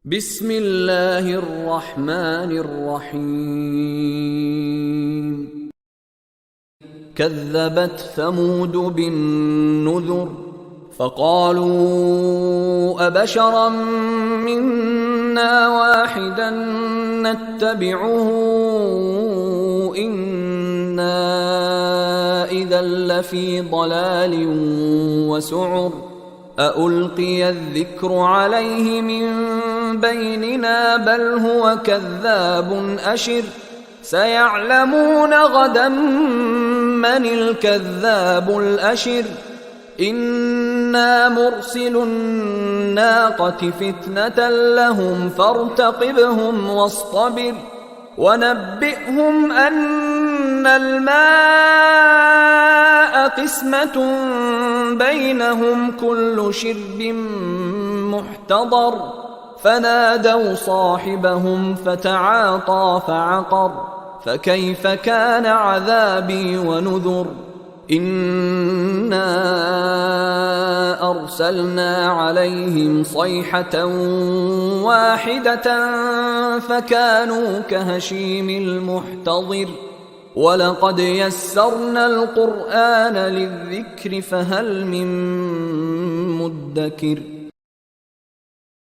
بسم الله الرحمن الرحيم كذبت ثمود بالنذر فقالوا أبشرا منا واحدا نتبعه إنا إذا لفي ضلال وسعر أألقي الذكر عليه من بيننا بل هو كذاب أشر سيعلمون غدا من الكذاب الأشر إنا مرسل الناقة فتنة لهم فارتقبهم واصطبر ونبئهم أن الماء قسمة بينهم كل شرب محتضر فنادوا صاحبهم فتعاطى فعقر فكيف كان عذابي ونذر إنا أرسلنا عليهم صيحة واحدة فكانوا كهشيم المحتضر ولقد يسرنا القرآن للذكر فهل من مدكر